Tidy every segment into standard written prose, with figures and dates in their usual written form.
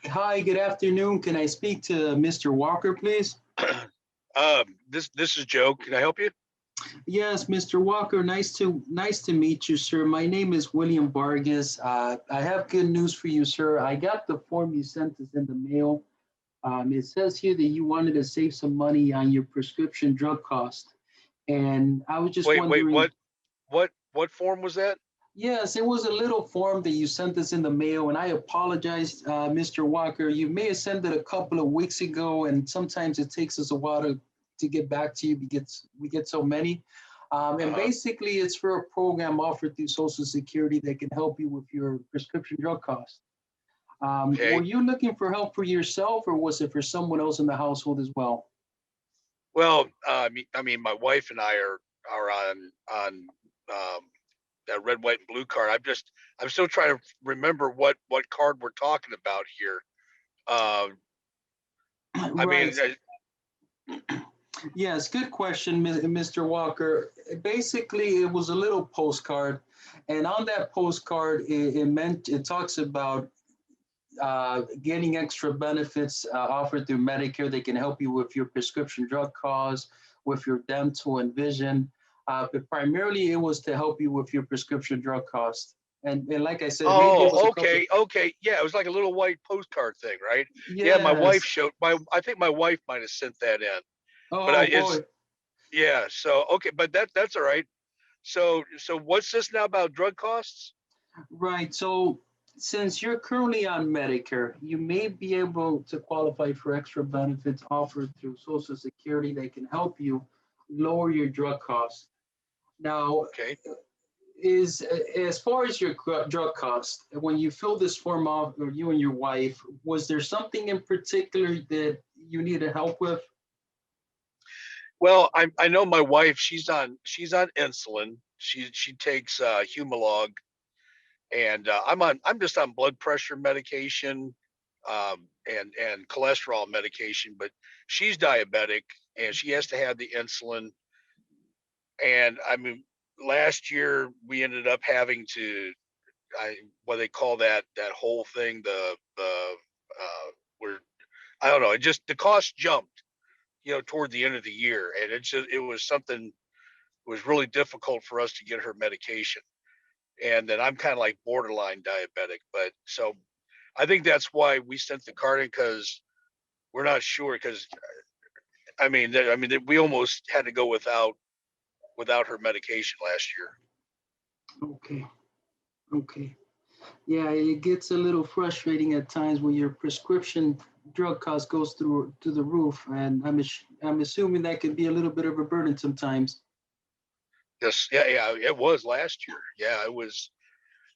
Hi, good afternoon. Can I speak to Mr. Walker, please? This is Joe. Can I help you? Yes, Mr. Walker, nice to meet you, sir. My name is William Vargas. I have good news for you, sir. I got the form you sent us in the mail. It says here that you wanted to save some money on your prescription drug cost. And I was just Wait. wondering, What form was that? yes, it was a little form that you sent us in the mail, and I apologize, Mr. Walker. You may have sent it a couple of weeks ago, and sometimes it takes us a while to get back to you because we get so many. And Uh-huh. basically, it's for a program offered through Social Security that can help you with your prescription drug costs. Were Okay. you looking for help for yourself, or was it for someone else in the household as well? Well, I mean, my wife and I are on that red, white, and blue card. I'm still trying to remember what card we're talking about here. Uh, I Right. mean, Yes, good question, Mr. Walker. Basically, it was a little postcard, and on that postcard, it talks about getting extra benefits offered through Medicare. They can help you with your prescription drug costs, with your dental and vision. But primarily, it was to help you with your prescription drug costs. And like I said, maybe it was a couple. okay. Yeah, it was like a little white postcard thing, right? Yeah, my wife Yes. showed my. I think my wife might have sent that in, but Oh boy. yeah. So okay, but that's all right. So what's this now about drug costs? Right. So since you're currently on Medicare, you may be able to qualify for extra benefits offered through Social Security that can help you lower your drug costs. Now, Okay. is as far as your drug cost, when you fill this form out, or you and your wife, was there something in particular that you needed help with? Well, I know my wife. She's on insulin. She takes Humalog, and I'm just on blood pressure medication, and cholesterol medication. But she's diabetic, and she has to have the insulin. And I mean, last year we ended up having to what they call that whole thing the where I don't know. It just the cost jumped, toward the end of the year, and it was something. It was really difficult for us to get her medication. And then I'm kind of like borderline diabetic, but so I think that's why we sent the card in, because we're not sure. Because we almost had to go without her medication last year. Okay. Okay. Yeah, it gets a little frustrating at times when your prescription drug cost goes through to the roof, and I'm assuming that can be a little bit of a burden sometimes. Yes, yeah, it was last year. Yeah, it was.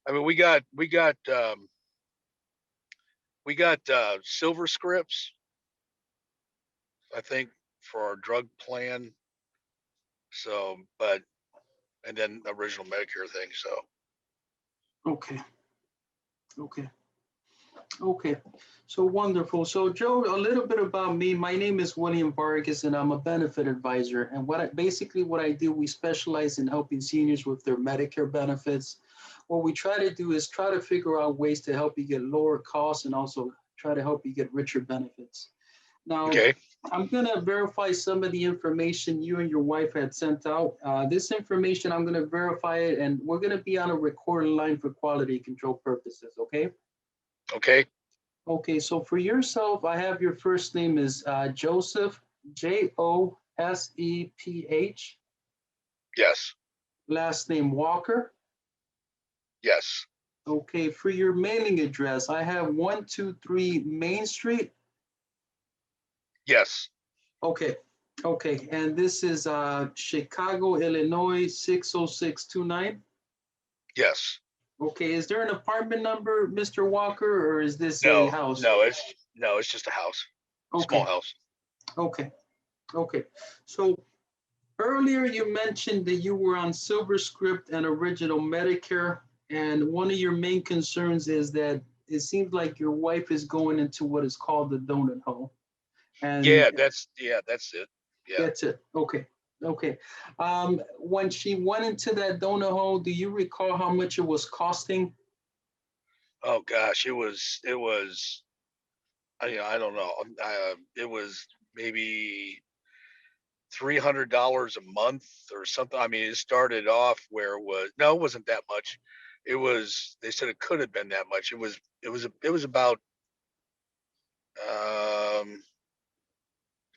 I mean, we got silver scripts, I think, for our drug plan. So, but and then original Medicare thing. So, Okay. Okay. Okay, so wonderful. So Joe, a little bit about me. My name is William Vargas, and I'm a benefit advisor. And basically what I do, we specialize in helping seniors with their Medicare benefits. What we try to do is try to figure out ways to help you get lower costs and also try to help you get richer benefits. Now, okay, I'm gonna verify some of the information you and your wife had sent out. This information, I'm gonna verify it, and we're gonna be on a recorded line for quality control purposes, okay? okay, Okay, so for yourself, I have your first name is Joseph, Joseph. yes, Last name Walker. yes, Okay, for your mailing address, I have 123 Main Street. yes, Okay, okay, and this is Chicago, Illinois, 60629. yes. Okay, is there an apartment number, Mr. Walker, or is this a No, house? no, it's just a house, small Okay, house. okay, okay. So earlier, you mentioned that you were on Silver Script and Original Medicare, and one of your main concerns is that it seems like your wife is going into what is called the donut hole. And That's it. Yeah. that's it. Okay. Okay. When she went into that donut hole, do you recall how much it was costing? Oh gosh, it was I don't know. It was maybe $300 a month or something. I mean, it started off where it was, no, it wasn't that much. It was, they said it could have been that much. It was about, um,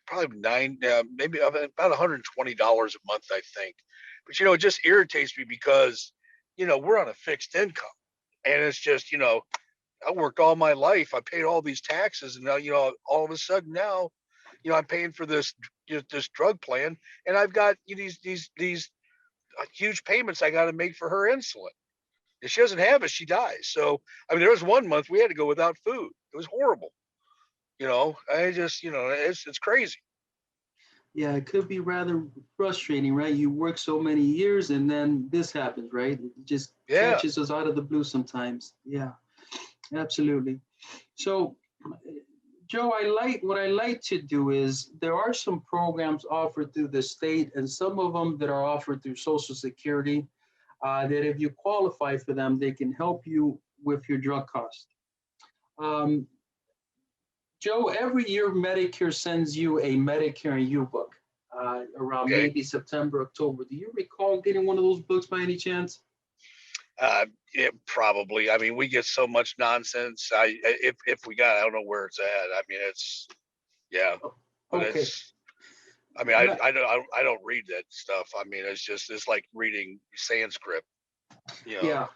probably maybe about $120 a month, I think. But, it just irritates me because, we're on a fixed income, and it's just, I worked all my life. I paid all these taxes, and now, all of a sudden now, I'm paying for this drug plan, and I've got these huge payments I got to make for her insulin. If she doesn't have it, she dies. So, I mean, there was one month we had to go without food. It was horrible. I just, it's crazy. Yeah, it could be rather frustrating, right? You work so many years and then this happens, right? It just Yeah. catches us out of the blue sometimes. Yeah, absolutely. So, Joe, what I like to do is there are some programs offered through the state and some of them that are offered through Social Security that if you qualify for them, they can help you with your drug cost. Um, Joe, every year Medicare sends you a Medicare and You book around Okay. maybe September, October. Do you recall getting one of those books by any chance? Probably. I mean, we get so much nonsense. If we got, I don't know where it's at. I mean, it's yeah, Oh, but okay. it's. I mean, And I don't read that stuff. I mean, it's like reading Sanskrit. You know.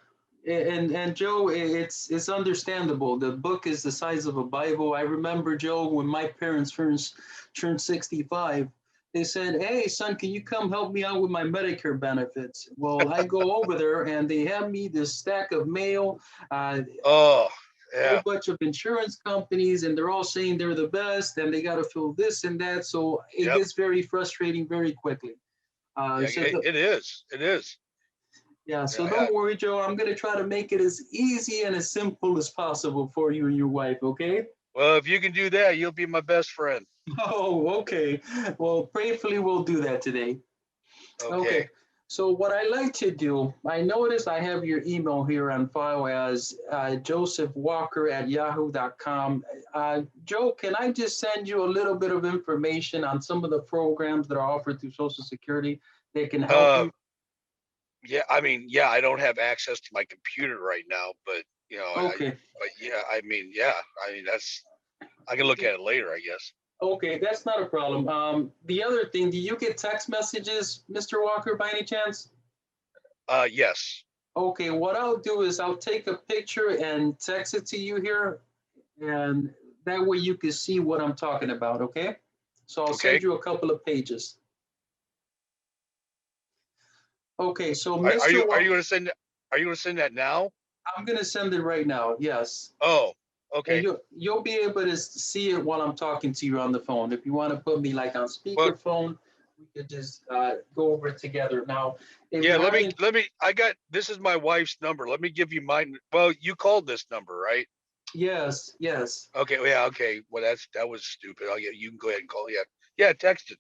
yeah, and Joe, it's understandable. The book is the size of a Bible. I remember, Joe, when my parents turned 65, they said, "Hey, son, can you come help me out with my Medicare benefits?" Well, I go over there and they have me this stack of mail, Oh whole yeah, bunch of insurance companies, and they're all saying they're the best and they got to fill this and that. So it yep, gets very frustrating very quickly. yeah. So It is. It is. yeah, Yeah, so yeah. don't worry, Joe. I'm going to try to make it as easy and as simple as possible for you and your wife, okay? Well, if you can do that, you'll be my best friend. Oh, okay. Well, prayerfully, we'll do that today. Okay. Okay. So what I like to do, I notice I have your email here on file as josephwalker@yahoo.com. Joe, can I just send you a little bit of information on some of the programs that are offered through Social Security that can help Uh, you? yeah. I mean, yeah. I don't have access to my computer right now, but Okay. but yeah. I mean, yeah. I mean, I can look at it later, I guess. Okay, that's not a problem. The other thing, do you get text messages, Mr. Walker, by any chance? Yes. Okay, what I'll do is I'll take a picture and text it to you here, and that way you can see what I'm talking about, okay? So I'll send Okay. you a couple of pages. Okay, so Are Mr. you are Walker, you going to send Are you going to send that now? I'm gonna send it right now, yes. Oh, And okay. you'll be able to see it while I'm talking to you on the phone. If you want to put me like on Well, speakerphone, we could just go over it together. Now, if yeah. you Let me haven't, let me. I got this is my wife's number. Let me give you mine. Well, you called this number, right? yes, yes. Okay. Yeah. Okay. Well, that was stupid. Oh yeah. You can go ahead and call. Yeah. Yeah. Text it.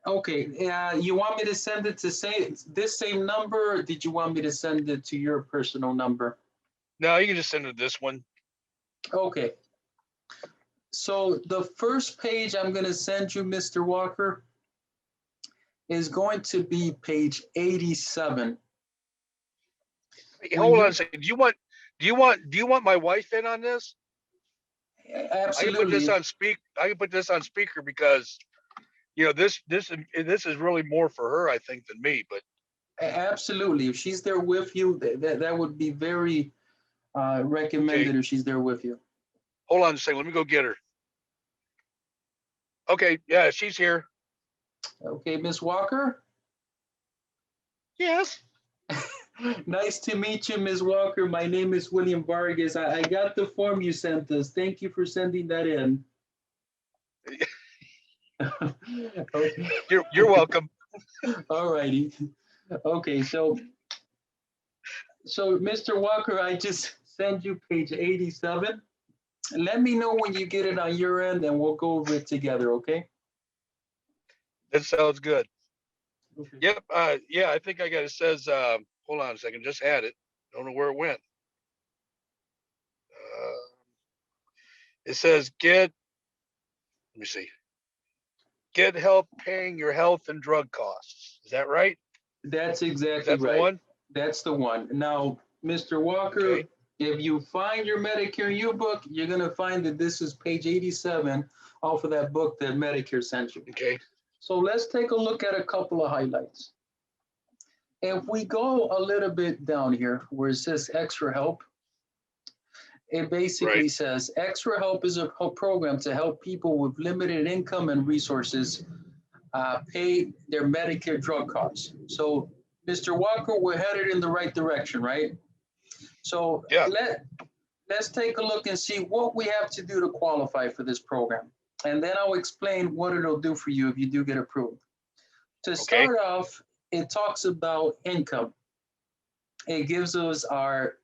Okay, you want me to send it to say this same number, or did you want me to send it to your personal number? No, you can just send it this one. Okay, so the first page I'm going to send you, Mr. Walker, is going to be page 87. Hey, When hold on a you, second. Do you want my wife in on this? I can put this absolutely, on speak. I can put this on speaker because this is really more for her, I think, than me. But absolutely, if she's there with you, that would be very okay, recommended if she's there with you. hold on a second. Let me go get her. Okay. Yeah, she's here. Okay, Miss Walker? Yes. Nice to meet you, Ms. Walker. My name is William Vargas. I got the form you sent us. Thank you for sending that in. Okay. You're welcome. All righty. Okay, so Mr. Walker, I just sent you page 87. Let me know when you get it on your end and we'll go over it together, okay? That sounds good. Okay. Yep. Yeah, I think I got it. Says, hold on a second. Just had it. Don't know where it went. Uh, It says let me see, get help paying your health and drug costs. Is that right? That's Is exactly that the right. one? That's the one. Now, Mr. Okay. Walker, if you find your Medicare U-book, you're going to find that this is page 87 off of that book that Medicare sent you. Okay. So let's take a look at a couple of highlights. If we go a little bit down here where it says extra help, it basically Right. says extra help is a program to help people with limited income and resources pay their Medicare drug costs. So, Mr. Walker, we're headed in the right direction, right? So Yeah. let's take a look and see what we have to do to qualify for this program. And then I'll explain what it'll do for you if you do get approved. To Okay. start off, it talks about income. It gives us our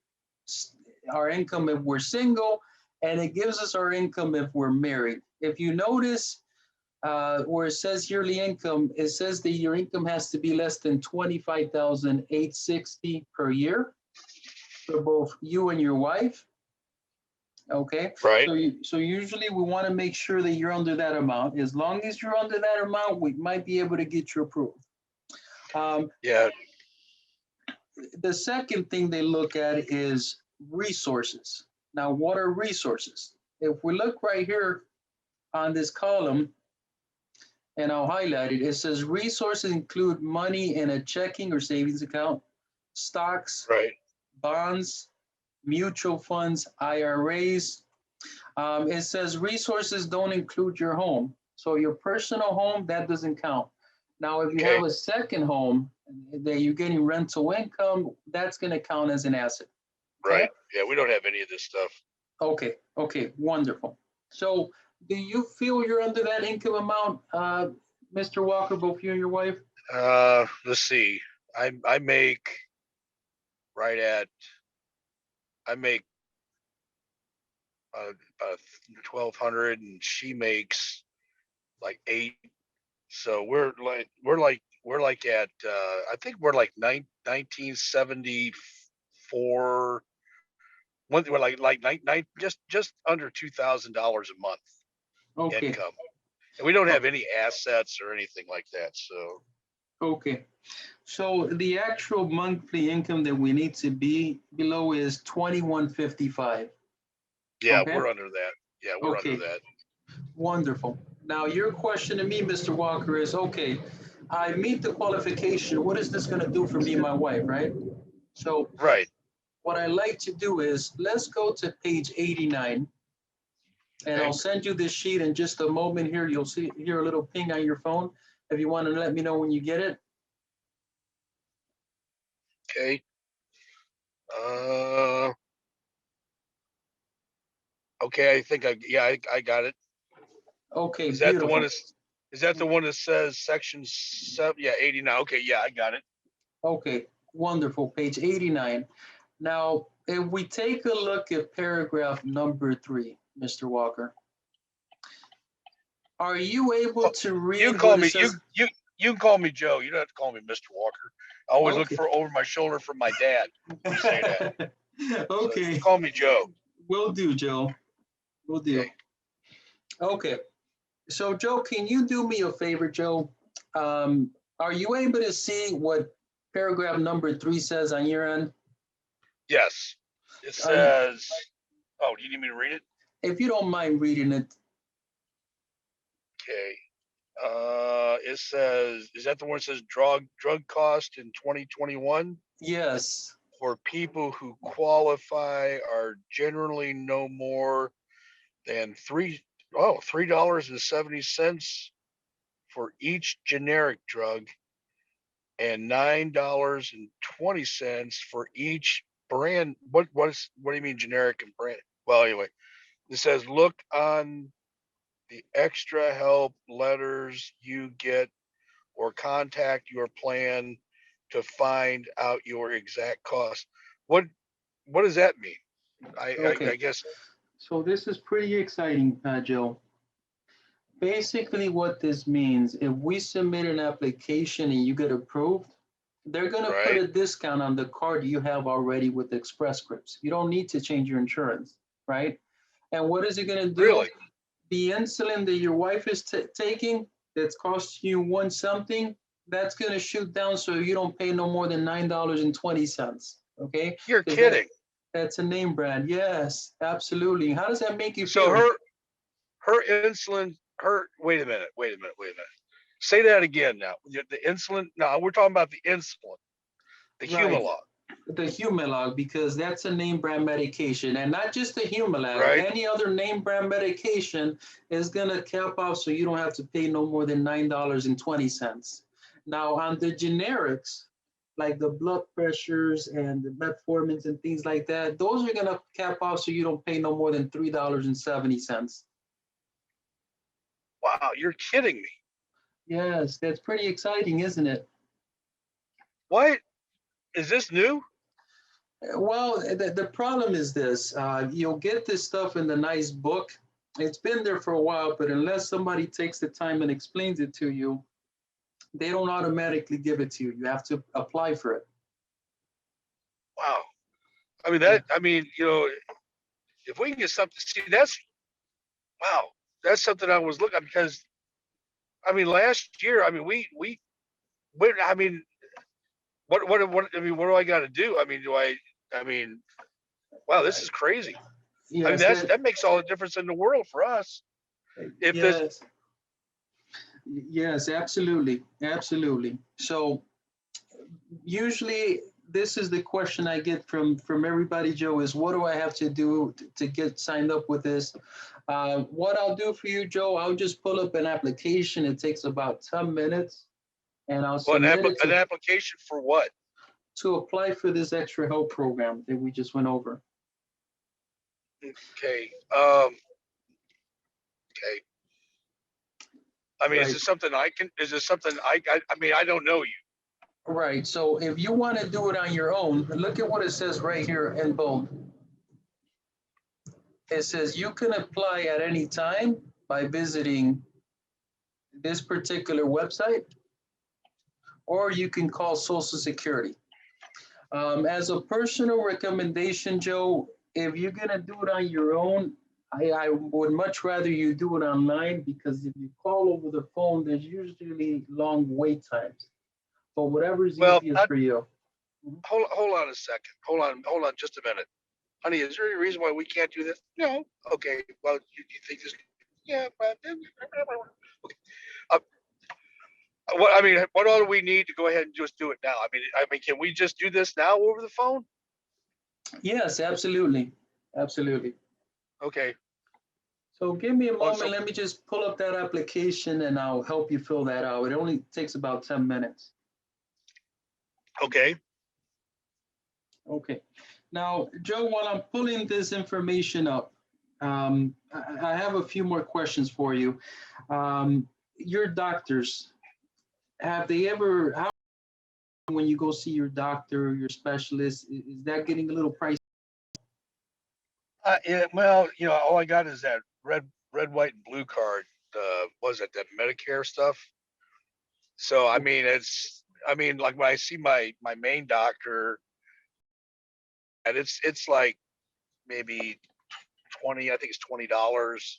income if we're single, and it gives us our income if we're married. If you notice where it says yearly income, it says that your income has to be less than 25,860 per year for both you and your wife. Okay, Right. so usually we want to make sure that you're under that amount. As long as you're under that amount, we might be able to get you approved. Yeah. The second thing they look at is resources. Now, what are resources? If we look right here on this column, and I'll highlight it, it says resources include money in a checking or savings account, stocks, Right. bonds, mutual funds, IRAs. It says resources don't include your home. So your personal home, that doesn't count. Now, if you have Okay. a second home that you're getting rental income, that's going to count as an asset. Okay. Right. Yeah. We don't have any of this stuff. Okay. Okay. Wonderful. So, do you feel you're under that income amount, Mr. Walker, both you and your wife? Let's see. I make right at I make about 1,200, and she makes like 8. So we're like at I think we're like 1974. We're like nine just under $2,000 a month Okay. income, and we don't Oh, have any assets or anything like that. So okay. So the actual monthly income that we need to be below is 2155. yeah, Okay. we're under that. Yeah, we're under Okay. that. Wonderful. Now your question to me, Mr. Walker, is okay. I meet the qualification. What is this going to do for me and my wife, right? So Right. what I like to do is let's go to page 89, and Okay. I'll send you this sheet in just a moment here. You'll hear a little ping on your phone if you want to let me know when you get it. Okay. Uh. Okay. I think I got it. Okay, Is that the one? beautiful. Is that the one that says section 7? Yeah, 89. Okay. Yeah, I got it. Okay, wonderful. Page 89. Now, if we take a look at paragraph number 3, Mr. Walker, are you able Oh, to you read can call what it me says? you can call me Joe. You don't have to call me Mr. Walker. I always look Okay. for over my shoulder for my dad when you say that. So Okay, just call me Joe. will do, Joe. Will Okay. do. Okay, so Joe, can you do me a favor, Joe? Are you able to see what paragraph number 3 says on your end? Yes. It Are you, says. Oh, do you need me to read it? if you don't mind reading it? Okay. It says, is that the one that says drug cost in 2021 Yes. for people who qualify are generally no more than $3.70 for each generic drug and $9.20 for each brand. What do you mean generic and brand? Well, anyway, it says look on the extra help letters you get or contact your plan to find out your exact cost. What what does that mean? I Okay. guess. So this is pretty exciting, Joe. Basically, what this means, if we submit an application and you get approved, they're going to put Right. a discount on the card you have already with Express Scripts. You don't need to change your insurance, right? And what is it going to do? Really? The insulin that your wife is taking that's costing you one something, that's going to shoot down so you don't pay no more than $9.20. Okay? You're Because kidding. that's a name brand. Yes, absolutely. How does that make you So feel? her insulin, wait a minute. Say that again now. The insulin, no, we're talking about the insulin, the Right. Humalog, The Humalog, because that's a name brand medication, and not just the Humalog. right? Any other name brand medication is gonna cap off so you don't have to pay no more than $9.20. Now on the generics, like the blood pressures and the metformins and things like that, those are gonna cap off so you don't pay no more than $3.70. Wow, you're kidding me. Yes, that's pretty exciting, isn't it? What? Is this new? Well, the problem is this. You'll get this stuff in the nice book. It's been there for a while, but unless somebody takes the time and explains it to you, they don't automatically give it to you. You have to apply for it. Wow. I mean, Yeah. if we can get something, see, wow, that's something I was looking at because, I mean, last year, I mean, I mean, I mean, what do I got to do? I mean, I mean, wow, this is crazy. I mean, Yes, that makes all the difference in the world for us. If this, yes, yes, absolutely, absolutely. So usually this is the question I get from everybody, Joe, is what do I have to do to get signed up with this? What I'll do for you, Joe, I'll just pull up an application. It takes about 10 minutes and I'll well, submit it an application for what? to apply for this extra help program that we just went over. Okay. Okay. I mean, Right. is this something I mean, I don't know you. Right. So if you want to do it on your own, look at what it says right here in bold. It says you can apply at any time by visiting this particular website, or you can call Social Security. As a personal recommendation, Joe, if you're going to do it on your own, I would much rather you do it online because if you call over the phone, there's usually long wait times. But whatever is Well, easiest for you. hold on a second. Hold on just a minute. Honey, is there any reason why we can't do this? No. Okay. Well, you think this? Yeah. But okay. Uh, what I mean, what all do we need to go ahead and just do it now? I mean, can we just do this now over the phone? Yes, absolutely. Absolutely. Okay. So give me a Oh, moment. so Let me just pull up that application and I'll help you fill that out. It only takes about 10 minutes. okay. Okay. Now, Joe, while I'm pulling this information up, I have a few more questions for you. Your doctors, have they ever, how, when you go see your doctor, your specialist, is that getting a little pricey? Yeah, well, all I got is that red, white, and blue card. Was it that Medicare stuff? So I mean, I mean, like when I see my main doctor, and it's like maybe 20. I think it's $20.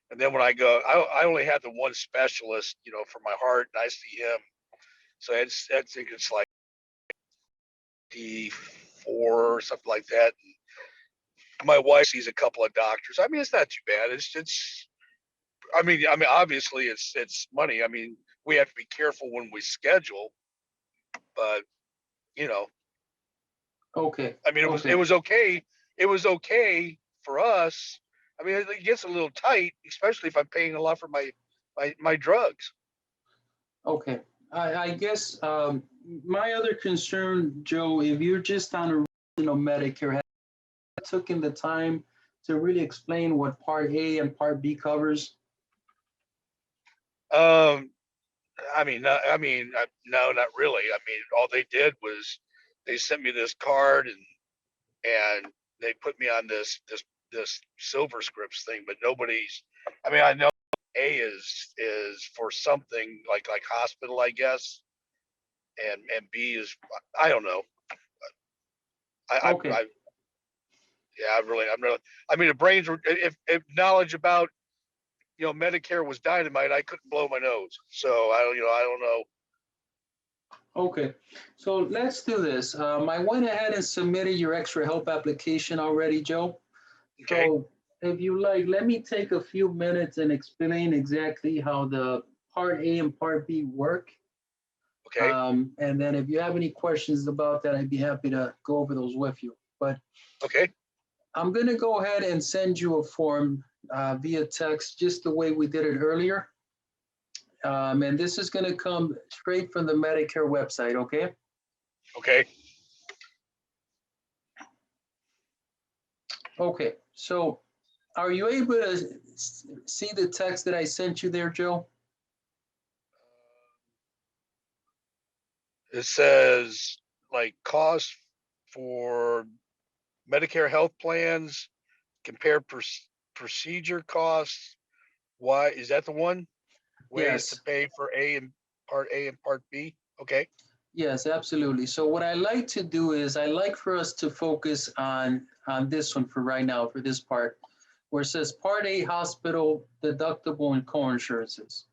And then when I go, I only have the one specialist, for my heart, and I see him. So I think it's like D4 or something like that. And my wife sees a couple of doctors. I mean, it's not too bad. I mean, obviously it's money. I mean, we have to be careful when we schedule, but you know, Okay. I mean, it Okay. was okay. It was okay for us. I mean, it gets a little tight, especially if I'm paying a lot for my drugs. Okay. I guess my other concern, Joe, if you're just on a Medicare, have you taken the time to really explain what Part A and Part B covers? Um, no, not really. I mean, all they did was they sent me this card and they put me on this silver scripts thing, but nobody's. I mean, I know A is for something like hospital, I guess, and B is I don't know. I Okay. I Yeah, I'm really. I mean, the brains were if knowledge about Medicare was dynamite, I couldn't blow my nose. So I don't know. Okay, so let's do this. I went ahead and submitted your extra help application already, Joe. Okay, So if you like, let me take a few minutes and explain exactly how the Part A and Part B work. okay, And then if you have any questions about that, I'd be happy to go over those with you. But okay, I'm going to go ahead and send you a form via text, just the way we did it earlier. And this is going to come straight from the Medicare website, okay? okay. Okay, so are you able to see the text that I sent you there, Joe? It says like cost for Medicare health plans, compare procedure costs. Why is that the one? Ways to Yes, pay for Part A and Part B. Okay. yes, absolutely. So what I like to do is I like for us to focus on this one for right now, for this part, where it says Part A hospital deductible and co-insurances.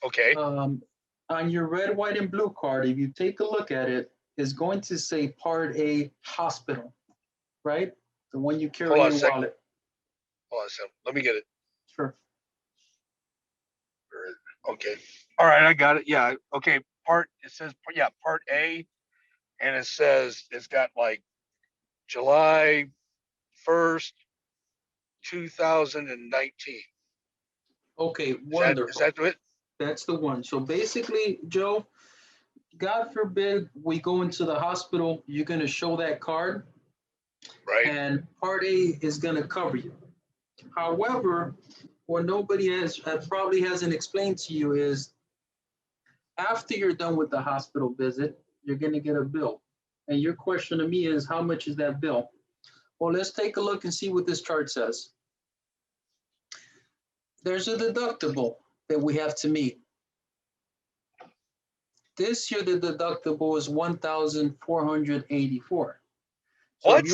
Okay. Um, on your red, white, and blue card, if you take a look at it, it's going to say Part A hospital, right? The one you Hold carry in on a your sec. wallet. Hold on a second. Let me get it. Sure. Okay. All right, I got it. Yeah. Okay. It says Part A, and it says it's got like July 1st, 2019. Okay, Is wonderful. that it? That's the one. So basically, Joe, God forbid we go into the hospital, you're going to show that card, Right. and Part A is going to cover you. However, what nobody has probably hasn't explained to you is after you're done with the hospital visit, you're going to get a bill. And your question to me is, how much is that bill? Well, let's take a look and see what this chart says. There's a deductible that we have to meet. This year, the deductible is 1,484. So What? if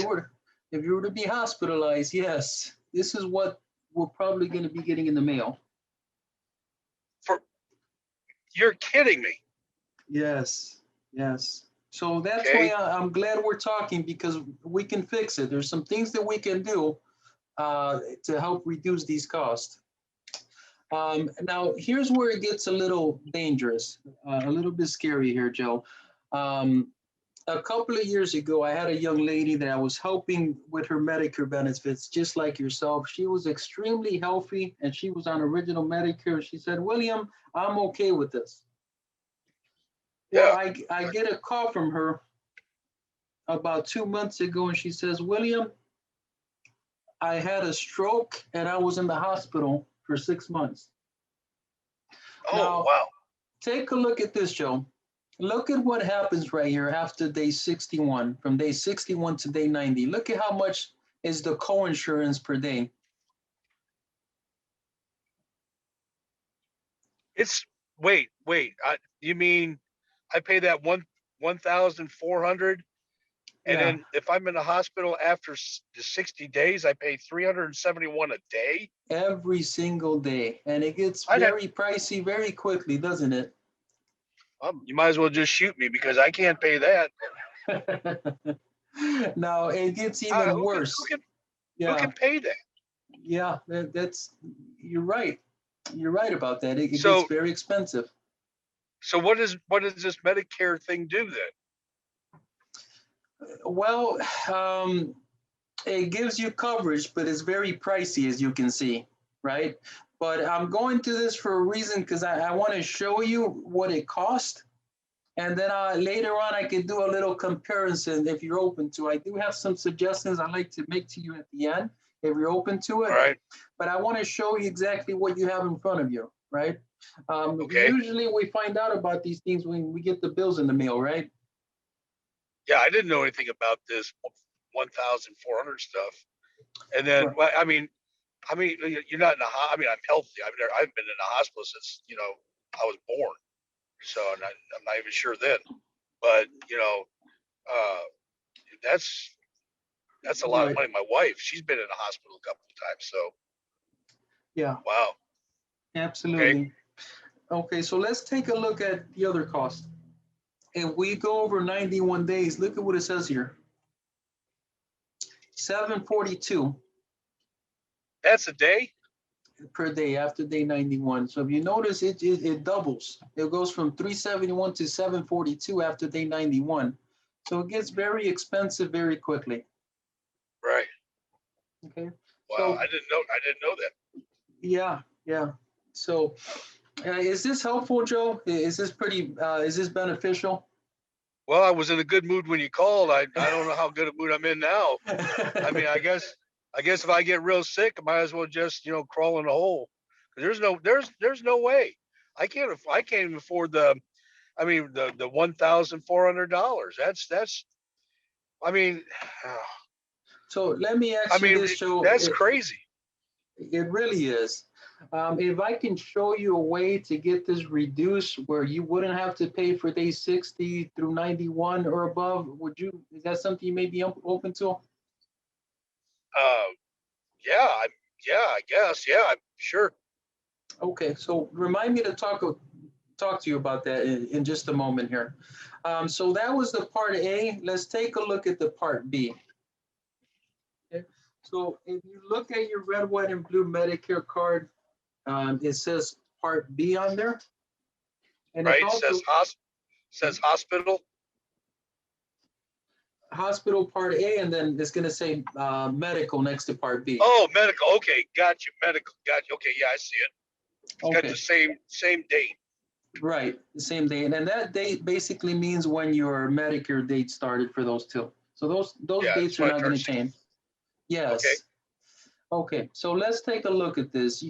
you were to be hospitalized, yes, this is what we're probably going to be getting in the mail. For You're kidding me. Yes, yes. So that's why Okay. I'm glad we're talking, because we can fix it. There's some things that we can do to help reduce these costs. Now, here's where it gets a little dangerous, a little bit scary here, Joe. Um, a couple of years ago, I had a young lady that I was helping with her Medicare benefits, just like yourself. She was extremely healthy and she was on original Medicare. She said, William, I'm okay with this. Well, Yeah. I get a call from her about 2 months ago, and she says, William, I had a stroke and I was in the hospital for 6 months. Oh, Now, wow. take a look at this, Joe. Look at what happens right here after day 61, from day 61 to day 90. Look at how much is the co-insurance per day. It's wait. You mean I pay that 1,400, and Yeah, then if I'm in the hospital after the 60 days, I pay 371 a day. every single day. And it gets I'd have very pricey very quickly, doesn't it? You might as well just shoot me because I can't pay that. Now, it gets even Who can who worse. can who Yeah, can pay that? yeah, that's, you're right. You're right about that. It gets So very expensive. so what does this Medicare thing do then? Well, um, it gives you coverage, but it's very pricey, as you can see, right? But I'm going to this for a reason, because I want to show you what it costs. And then later on, I can do a little comparison if you're open to. I do have some suggestions I'd like to make to you at the end if you're open to All it. right. But I want to show you exactly what you have in front of you, right? Okay. Usually we find out about these things when we get the bills in the mail, right? Yeah, I didn't know anything about this 1,400 stuff. And then, Right. well, I mean, you're not in a. I mean, I'm healthy. I've been in a hospital since I was born. So I'm not even sure then. But uh, that's That's a lot of Right. money. My wife, she's been in the hospital a couple of times. So Yeah, wow. Okay. absolutely. Okay, so let's take a look at the other cost. If we go over 91 days, look at what it says here. 742 That's a day. per day after day 91. So if you notice, it doubles. It goes from 371 to 742 after day 91. So it gets very expensive very quickly. Right. Okay. Wow. So I didn't know that. yeah, yeah. So is this helpful, Joe? Is this is this beneficial? Well, I was in a good mood when you called. I don't know how good a mood I'm in now. I mean, I guess if I get real sick, I might as well just, crawl in a hole. There's no way. I can't even afford the $1,400. That's I mean So let me I ask you mean this, Joe. that's crazy. It really is. If I can show you a way to get this reduced where you wouldn't have to pay for day 60 through 91 or above, is that something you may be open to? Uh yeah, I guess. Yeah, I'm sure. Okay, so remind me to talk to you about that in just a moment here. So that was the part A. Let's take a look at the part B. Okay. So if you look at your red, white, and blue Medicare card, it says part B on there. And it's Right? also Says hospital. hospital part A, and then it's going to say medical next to part B. Oh, medical. Okay, got you. Medical. Got you. Okay, yeah, I see it. It's got the Okay, same date. right, the same date. And that date basically means when your Medicare date started for those two. So those Yeah, dates it's are when I not going turned to 60. change. Okay. Yes. Okay, so let's take a look at this.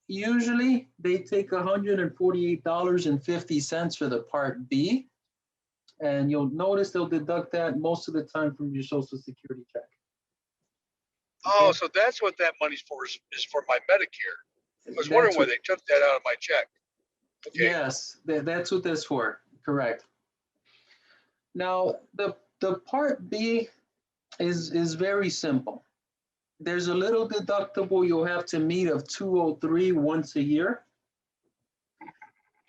Usually they take $148.50 for the part B, and you'll notice they'll deduct that most of the time from your Social Security check. Oh, Okay, so that's what that money's for is for my Medicare. I was wondering that's why what. they took that out of my check. Okay. Yes, that's what that's for. Correct. Now the part B is very simple. There's a little deductible you'll have to meet of 203 once a year.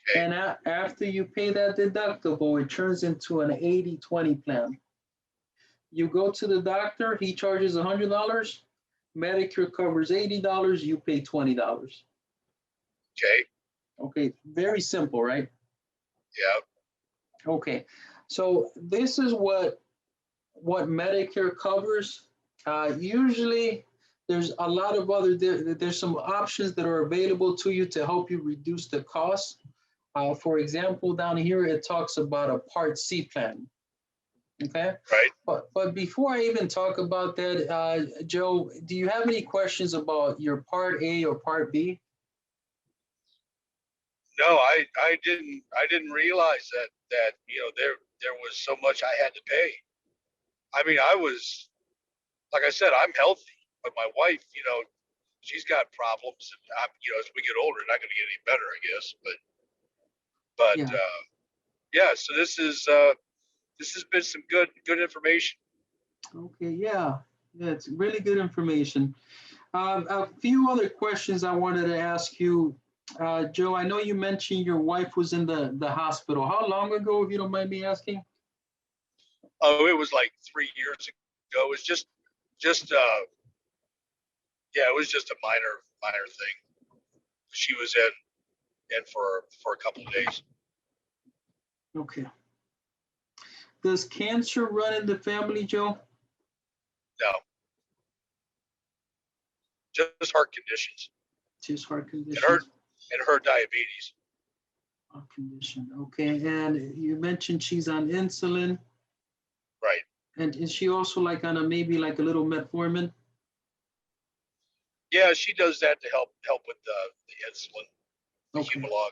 Okay. And after you pay that deductible, it turns into an 80/20 plan. You go to the doctor, he charges $100. Medicare covers $80, you pay $20. Okay. Okay, very simple, right? Yeah. Okay, so this is what Medicare covers. Usually, there's a lot of there's some options that are available to you to help you reduce the cost. For example, down here, it talks about a Part C plan. Okay. Right. But before I even talk about that, Joe, do you have any questions about your Part A or Part B? No, I didn't realize that there was so much I had to pay. I mean, I was like I said, I'm healthy, but my wife, she's got problems, and as we get older, not going to get any better, I guess. But Yeah. yeah, so this has been some good information. Okay. Yeah. Yeah. It's really good information. A few other questions I wanted to ask you, Joe. I know you mentioned your wife was in the hospital. How long ago, if you don't mind me asking? Oh, it was like 3 years ago. It was just yeah, it was just a minor thing. She was in for a couple of days. Okay. Does cancer run in the family, Joe? No, just heart conditions Just heart and her conditions. and her diabetes. Heart condition. Okay. And you mentioned she's on insulin. Right. And is she also like on a maybe like a little metformin? Yeah, she does that to help with the insulin, the Okay. Humalog.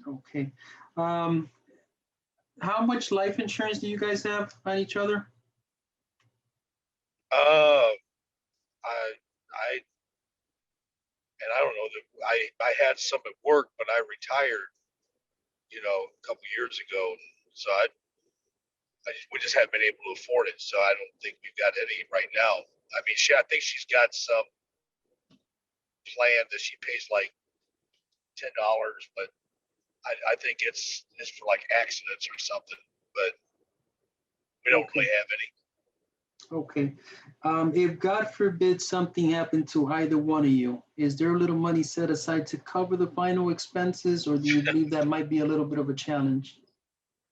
Okay. Um, how much life insurance do you guys have on each other? Uh, I I and I don't know that I had some at work, but I retired, a couple years ago. So We just haven't been able to afford it. So I don't think we've got any right now. I mean, I think she's got some plan that she pays like $10, but I think it's for like accidents or something. But we don't Okay. really have any. Okay. If God forbid something happened to either one of you, is there a little money set aside to cover the final expenses, or do you believe that might be a little bit of a challenge?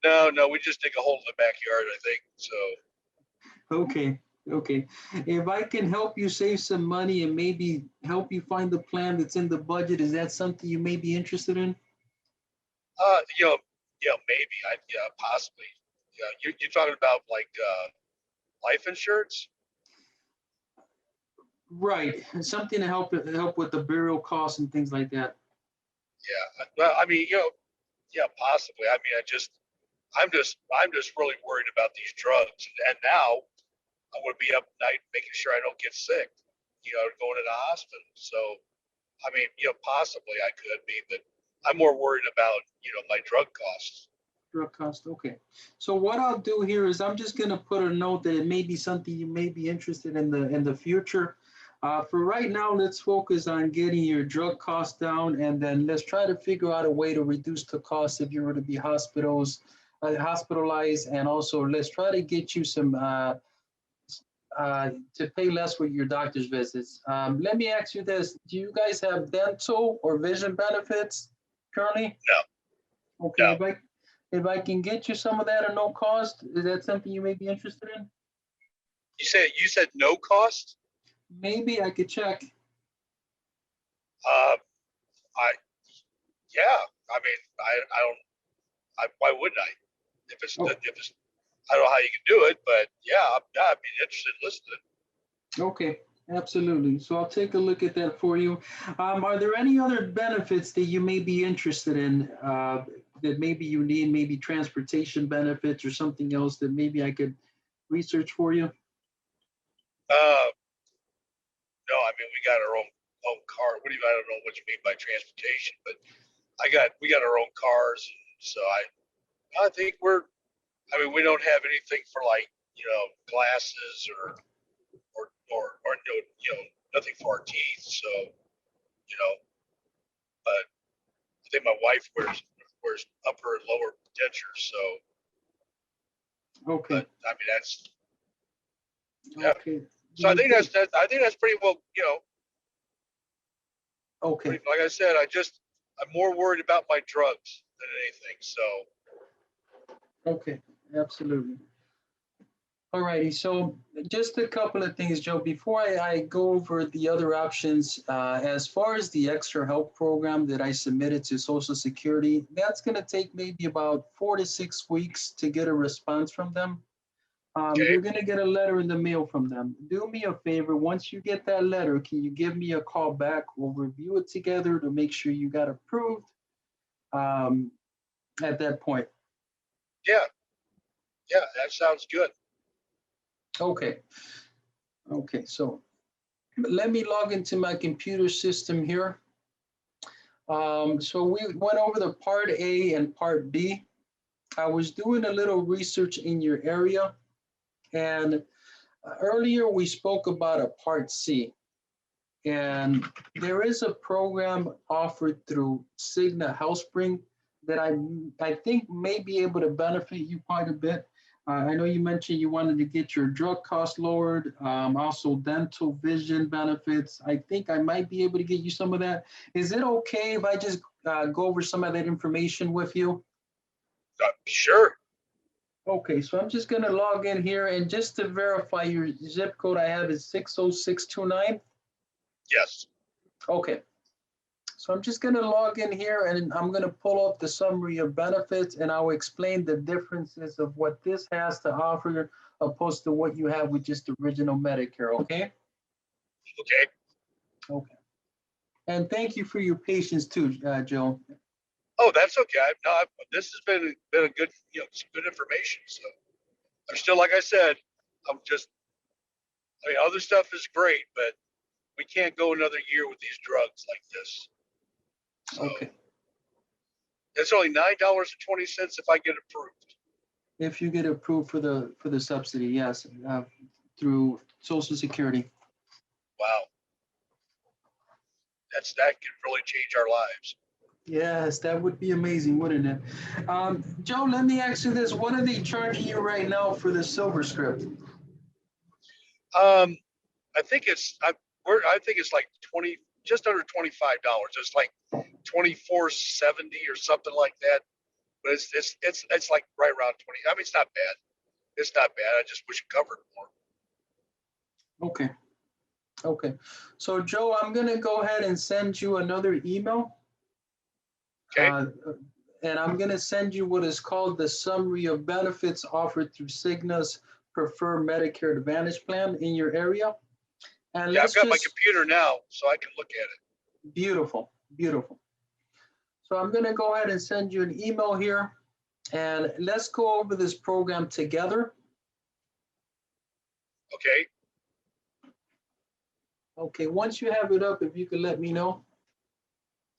No, we just dig a hole in the backyard, I think. So, Okay. Okay. If I can help you save some money and maybe help you find the plan that's in the budget, is that something you may be interested in? maybe possibly. Yeah, you're talking about like life insurance? Right. Something to help with the burial costs and things like that. Yeah. Well, I mean, yeah, possibly. I mean, I'm just really worried about these drugs, and now I would be up at night making sure I don't get sick. Going to the hospital. So, I mean, possibly I could be, but I'm more worried about my drug costs. Drug cost. Okay. So what I'll do here is I'm just gonna put a note that it may be something you may be interested in the future. For right now, let's focus on getting your drug costs down, and then let's try to figure out a way to reduce the cost if you were to be hospitalized, and also let's try to get you some to pay less with your doctor's visits. Let me ask you this: do you guys have dental or vision benefits currently? No, Okay, no. if I can get you some of that at no cost, is that something you may be interested in? You said no cost? Maybe I could check. Uh, I yeah. I mean, I don't. Why wouldn't I? Oh, If it's I don't know how you can do it, but yeah, I'd be interested in listening. okay, absolutely. So I'll take a look at that for you. Are there any other benefits that you may be interested in that maybe you need, maybe transportation benefits or something else that maybe I could research for you? Uh, no, I mean we got our own car. I don't know what you mean by transportation, but we got our own cars, so I think I mean we don't have anything for like glasses or no, nothing for our teeth. So but I think my wife wears upper and lower dentures. So, Okay, but I mean that's yeah. okay. Do So I you think think? I think that's pretty well. Okay, Like I said, I'm more worried about my drugs than anything. So okay, absolutely. All righty, so just a couple of things, Joe, before I go over the other options, as far as the extra help program that I submitted to Social Security, that's going to take maybe about 4 to 6 weeks to get a response from them. okay, You're going to get a letter in the mail from them. Do me a favor, once you get that letter, can you give me a call back? We'll review it together to make sure you got approved um, at that point. yeah, yeah, that sounds good. Okay, okay, so let me log into my computer system here. So we went over the part A and part B. I was doing a little research in your area, and earlier we spoke about a part C. And there is a program offered through Cigna HealthSpring that I think may be able to benefit you quite a bit. I know you mentioned you wanted to get your drug costs lowered, also dental vision benefits. I think I might be able to get you some of that. Is it okay if I just go over some of that information with you? Sure. Okay, so I'm just going to log in here, and just to verify your zip code I have is 60629. Yes. Okay, so I'm just going to log in here, and I'm going to pull up the summary of benefits, and I'll explain the differences of what this has to offer opposed to what you have with just original Medicare, okay? Okay. Okay. And thank you for your patience too, Joe. Oh, that's okay. This has been a good some good information. So I'm still like I said, I'm just I mean other stuff is great, but we can't go another year with these drugs like this. So Okay. it's only $9.20 if I get approved. if you get approved for the subsidy, yes, through Social Security. Wow, that could really change our lives. Yes, that would be amazing, wouldn't it? Joe, let me ask you this. What are they charging you right now for the silver script? I think I think it's like just under $25. It's like 24.70 or something like that. But it's like right around 20. I mean, it's not bad. It's not bad. I just wish it covered more. Okay. Okay. So, Joe, I'm going to go ahead and send you another email. Okay. And I'm going to send you what is called the summary of benefits offered through Cigna's preferred Medicare Advantage plan in your area. And Yeah, I've let's got my just, computer now, so I can look at it. beautiful, beautiful. So I'm going to go ahead and send you an email here. And let's go over this program together. Okay. Okay, once you have it up, if you could let me know.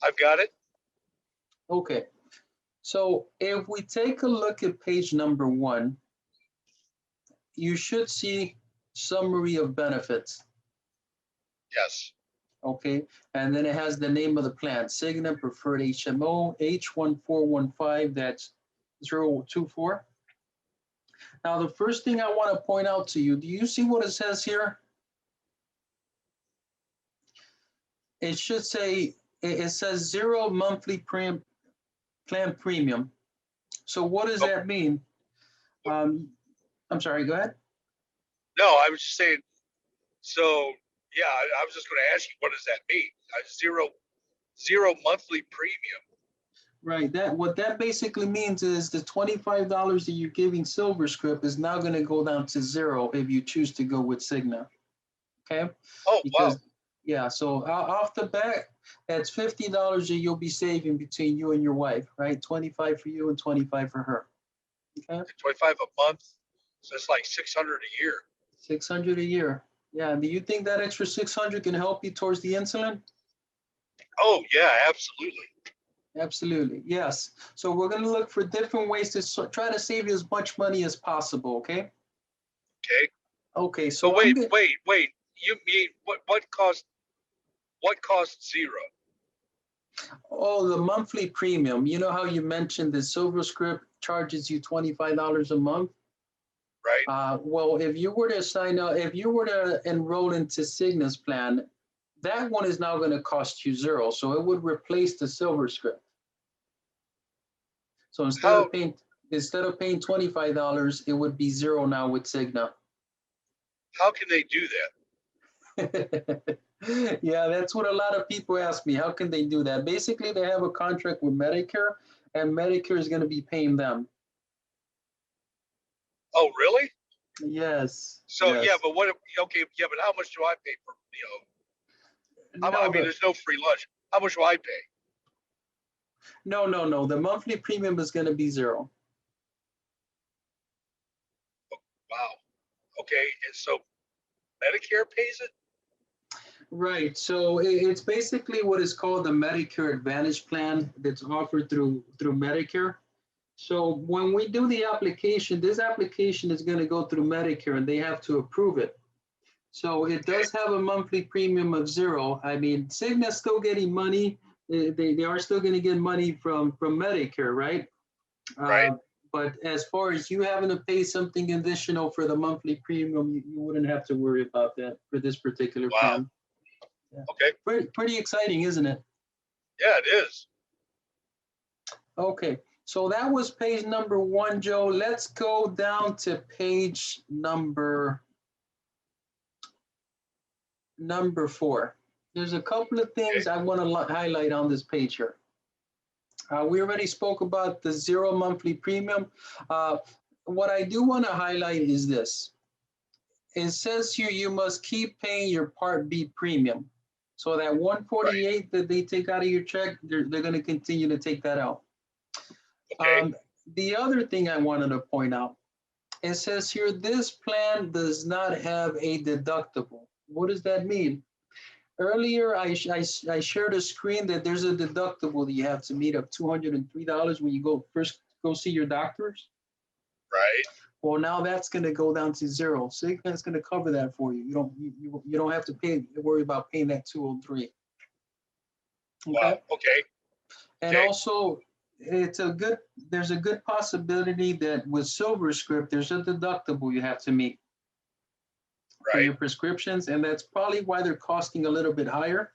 I've got it. Okay, so if we take a look at page number 1, you should see summary of benefits. Yes. Okay, and then it has the name of the plan, Cigna Preferred HMO H1415, that's 024. Now, the first thing I want to point out to you, do you see what it says here? It should say, it says 0 monthly plan premium. So what does that mean? I'm sorry, go ahead. No, I was just saying. So yeah, I was just going to ask you, what does that mean? Zero monthly premium. Right. What that basically means is the $25 that you're giving SilverScript is now going to go down to 0 if you choose to go with Cigna. Okay. Oh, wow. Because yeah, so off the bat, that's $50 that you'll be saving between you and your wife, right? 25 for you and 25 for her. Okay. 25 a month. So it's like 600 a year. 600 a year. Yeah. Do you think that extra 600 can help you towards the insulin? Oh yeah, absolutely. Absolutely. Yes. So we're going to look for different ways to try to save you as much money as possible. Okay. Okay. Okay. So But wait. You mean what costs 0? Oh, the monthly premium. You know how you mentioned the SilverScript charges you $25 a month? Right. Well, if you were to sign up, if you were to enroll into Cigna's plan, that one is now going to cost you 0. So it would replace the SilverScript. So instead How of paying $25, it would be 0 now with Cigna. how can they do that? Yeah, that's what a lot of people ask me. How can they do that? Basically, they have a contract with Medicare, and Medicare is going to be paying them. Oh, really? Yes. So yeah, Yes. but okay, yeah, but how much do I pay for, I No, mean, there's no free lunch. How much do I pay? no. The monthly premium is going to be 0. Wow. Okay. And so Medicare pays it? Right. So it's basically what is called the Medicare Advantage plan that's offered through Medicare. So when we do the application, this application is going to go through Medicare and they have to approve it. So it does have a monthly premium of 0. I mean, Cigna's still getting money. They are still going to get money from Medicare, right? Right. But as far as you having to pay something additional for the monthly premium, you wouldn't have to worry about that for this particular Wow. plan. Yeah. Okay. Pretty exciting, isn't it? Yeah, it is. Okay, so that was page number 1, Joe. Let's go down to page number 4. There's a couple of things I want to highlight on this page here. We already spoke about the 0 monthly premium. What I do want to highlight is this. It says here you must keep paying your Part B premium. So that 148 that they take out of your check, they're going to continue to take that out. Okay. The other thing I wanted to point out, it says here, this plan does not have a deductible. What does that mean? Earlier, I shared a screen that there's a deductible that you have to meet of $203 when you first go see your doctors. Right. Well, now that's going to go down to zero. Cigna is going to cover that for you. You don't have to worry about paying that 203. Wow. Okay. Okay. And Okay. also, there's a good possibility that with SilverScript, there's a deductible you have to meet for Right. your prescriptions, and that's probably why they're costing a little bit higher,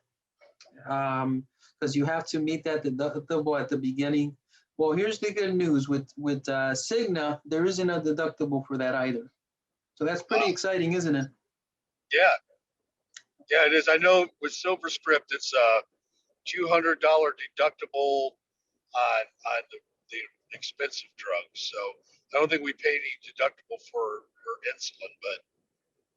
because you have to meet that deductible at the beginning. Well, here's the good news with Cigna, there isn't a deductible for that either. So that's pretty exciting, isn't it? Yeah. Yeah, it is. I know with SilverScript, it's $200 deductible on the expensive drugs. So I don't think we pay any deductible for insulin, but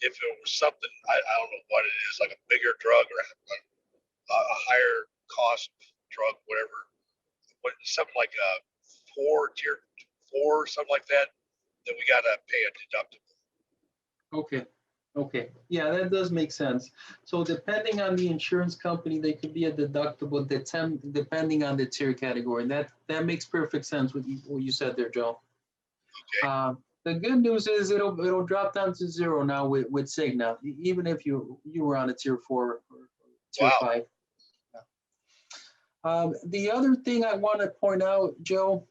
if it was something, I don't know what it is, like a bigger drug or a higher cost drug, whatever, something like a tier 4, something like that, then we got to pay a deductible. Okay. Okay. Yeah, that does make sense. So depending on the insurance company, they could be a deductible depending on the tier category. That makes perfect sense what you said there, Joe. Okay. The good news is it'll drop down to zero now with Cigna, even if you were on a tier 4 or tier Wow. 5. The other thing I want to point out, Joe,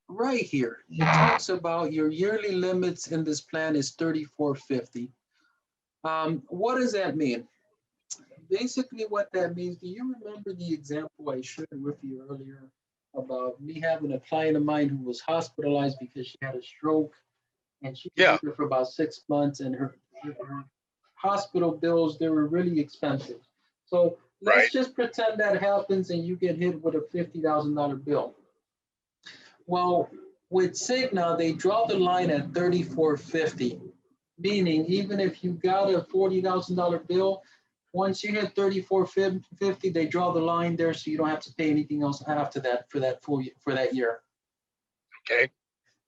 right here, it talks about your yearly limits in this plan is $34.50. What does that mean? Basically, what that means, do you remember the example I shared with you earlier about me having a client of mine who was hospitalized because she had a stroke and she was Yeah. in there for about 6 months and her hospital bills, they were really expensive. So let's just pretend that happens and you get hit with a $50,000 bill. Well, with Cigna, they draw the line at $34.50, meaning even if you got a $40,000 bill, once you hit $34.50, they draw the line there, so you don't have to pay anything else after that for that year. Okay.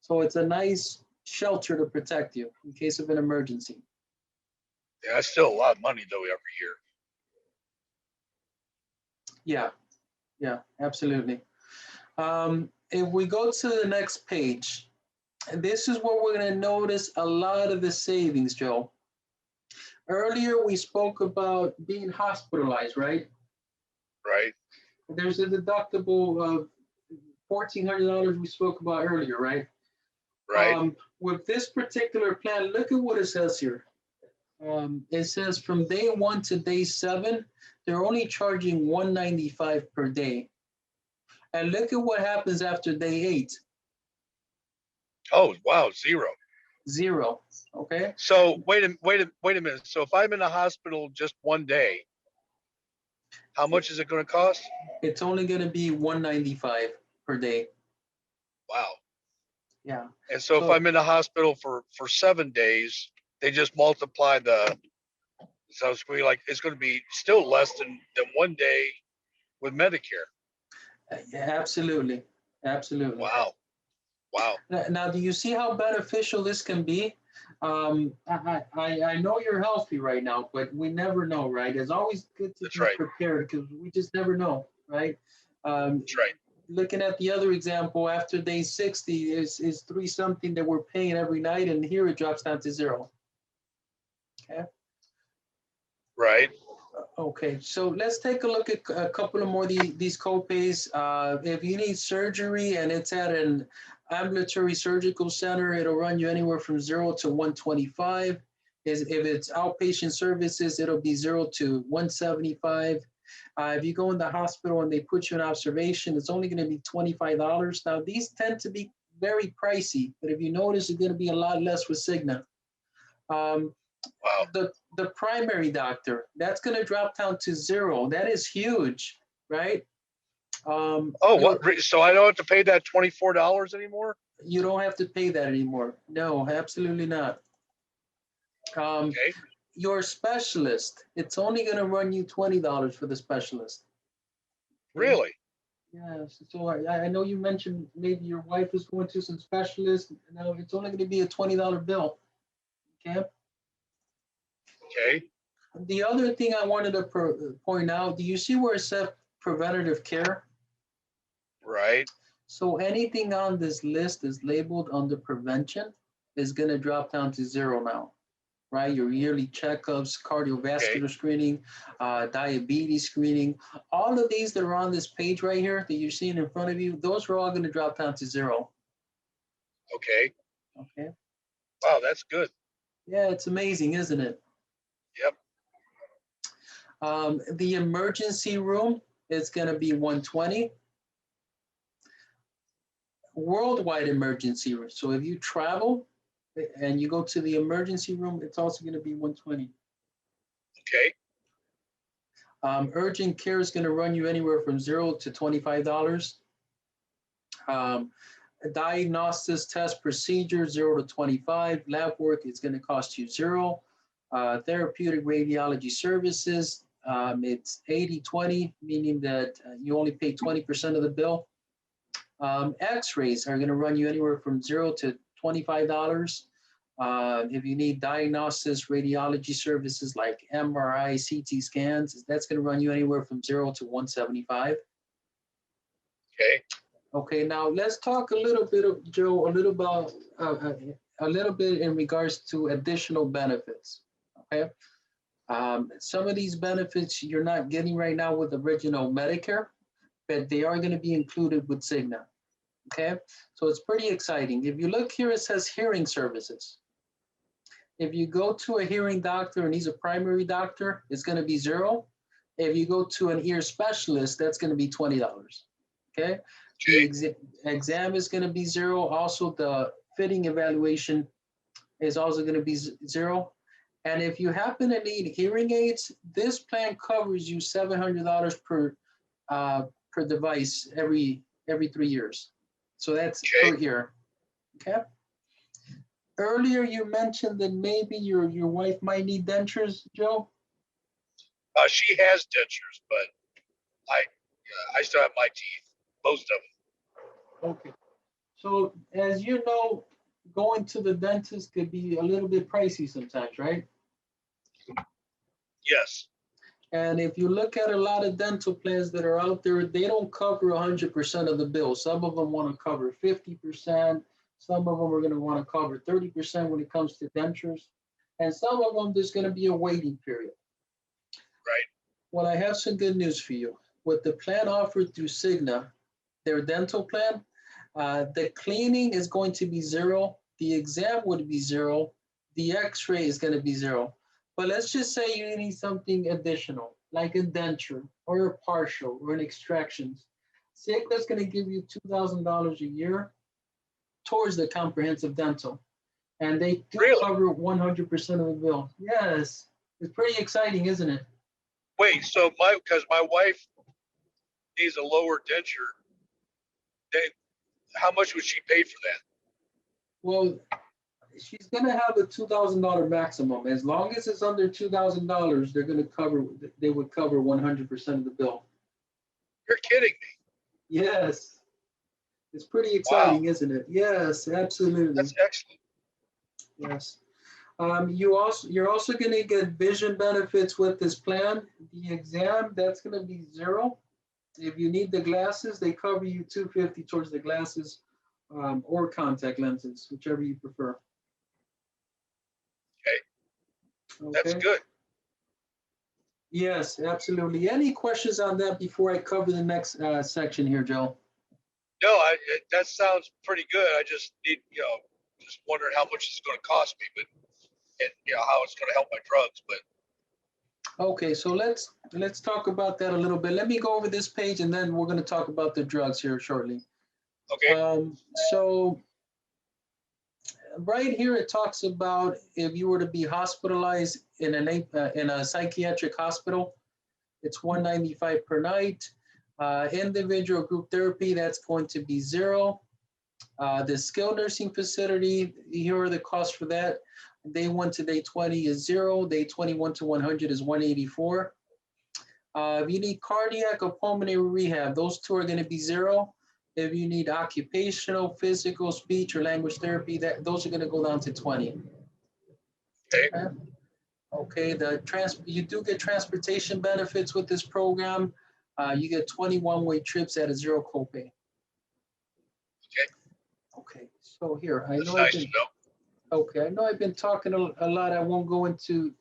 So it's a nice shelter to protect you in case of an emergency. Yeah, that's still a lot of money though every year. Yeah, absolutely. If we go to the next page, this is where we're going to notice a lot of the savings, Joe. Earlier, we spoke about being hospitalized, right? Right. There's a deductible of $1,400 we spoke about earlier, right? Right. With this particular plan, look at what it says here. It says from day 1 to day 7, they're only charging $195 per day. And look at what happens after day 8. Oh, wow, Zero. Okay. So wait a minute. So if I'm in the hospital just one day, how much is it going to cost? It's only going to be $195 per day. Wow. Yeah. And so if I'm in the hospital for 7 days, they just multiply so it's going to be still less than one day with Medicare. Absolutely. Wow. Now, do you see how beneficial this can be? I know you're healthy right now, but we never know, right? It's always good to be prepared because we just never know, right? That's right. Looking at the other example, after day 60 is 3 something that we're paying every night, and here it drops down to 0. Okay. Right. Okay, so let's take a look at a couple of more these copays. If you need surgery and it's at an ambulatory surgical center, it'll run you anywhere from 0 to 125. If it's outpatient services, it'll be 0 to 175. If you go in the hospital and they put you in observation, it's only going to be $25. Now, these tend to be very pricey, but if you notice, it's going to be a lot less with Cigna. Wow. The primary doctor, that's going to drop down to 0. That is huge, right? What? So I don't have to pay that $24 anymore? You don't have to pay that anymore. No, absolutely not. Okay. Your specialist, it's only going to run you $20 for the specialist. Okay? Really? Yes. So I know you mentioned maybe your wife is going to some specialist. Now it's only going to be a $20 bill. Okay. Okay. The other thing I wanted to point out, do you see where it said preventative care? Right. So anything on this list is labeled under prevention is going to drop down to zero now, right? Your yearly checkups, Okay. cardiovascular screening, diabetes screening, all of these that are on this page right here that you're seeing in front of you, those are all going to drop down to zero. Okay. Okay. Wow, that's good. Yeah, it's amazing, isn't it? Yep. The emergency room is going to be 120. Worldwide emergency room. So if you travel and you go to the emergency room, it's also going to be 120. Okay. Urgent care is going to run you anywhere from $0 to $25. Diagnosis test procedure, 0 to 25. Lab work is going to cost you 0. Therapeutic radiology services, it's 80-20, meaning that you only pay 20% of the bill. X-rays are going to run you anywhere from $0 to $25. If you need diagnosis radiology services like MRI, CT scans, that's going to run you anywhere from 0 to 175. Okay. Okay, now let's talk a little bit of Joe, a little bit in regards to additional benefits. Okay, some of these benefits you're not getting right now with original Medicare, but they are going to be included with Cigna. Okay, so it's pretty exciting. If you look here, it says hearing services. If you go to a hearing doctor and he's a primary doctor, it's going to be 0. If you go to an ear specialist, that's going to be $20. Okay, the Okay. exam is going to be 0. Also, the fitting evaluation is also going to be 0. And if you happen to need hearing aids, this plan covers you $700 per device every 3 years. So that's Okay. per year. Okay. Earlier, you mentioned that maybe your wife might need dentures, Joe. She has dentures, but I still have my teeth, most of them. Okay. So as you know, going to the dentist could be a little bit pricey sometimes, right? Yes. And if you look at a lot of dental plans that are out there, they don't cover 100% of the bill. Some of them want to cover 50%. Some of them are going to want to cover 30% when it comes to dentures. And some of them, there's going to be a waiting period. Right. Well, I have some good news for you. With the plan offered through Cigna, their dental plan, the cleaning is going to be 0. The exam would be 0. The x-ray is going to be 0. But let's just say you need something additional, like a denture or a partial or an extractions. Cigna is going to give you $2,000 a year towards the comprehensive dental. And they do Really? cover 100% of the bill. Yes, it's pretty exciting, isn't it? Wait. So because my wife needs a lower denture, they, how much would she pay for that? Well, she's gonna have a $2,000 maximum. As long as it's under $2,000, they're gonna cover. They would cover 100% of the bill. You're kidding me. Yes, it's pretty Wow. exciting, isn't it? Yes, absolutely. That's excellent. Yes. You're also gonna get vision benefits with this plan. The exam that's gonna be 0. If you need the glasses, they cover you $250 towards the glasses, or contact lenses, whichever you prefer. Okay. That's Okay. good. Yes, absolutely. Any questions on that before I cover the next section here, Joe? No, that sounds pretty good. I just need, just wondering how much it's going to cost me, but and how it's going to help my drugs. But Okay, so let's talk about that a little bit. Let me go over this page, and then we're going to talk about the drugs here shortly. okay. So right here it talks about if you were to be hospitalized in a psychiatric hospital, it's $195 per night. Individual group therapy, that's going to be 0. The skilled nursing facility, here are the costs for that. Day 1 to day 20 is 0. Day 21 to 100 is 184. If you need cardiac or pulmonary rehab, those two are going to be 0. If you need occupational, physical, speech, or language therapy, those are going to go down to 20. Okay. Okay, you do get transportation benefits with this program. You get 21 way trips at a 0 copay. So here, I That's know I've nice to been, know. okay, I know I've been talking a lot. I won't go into,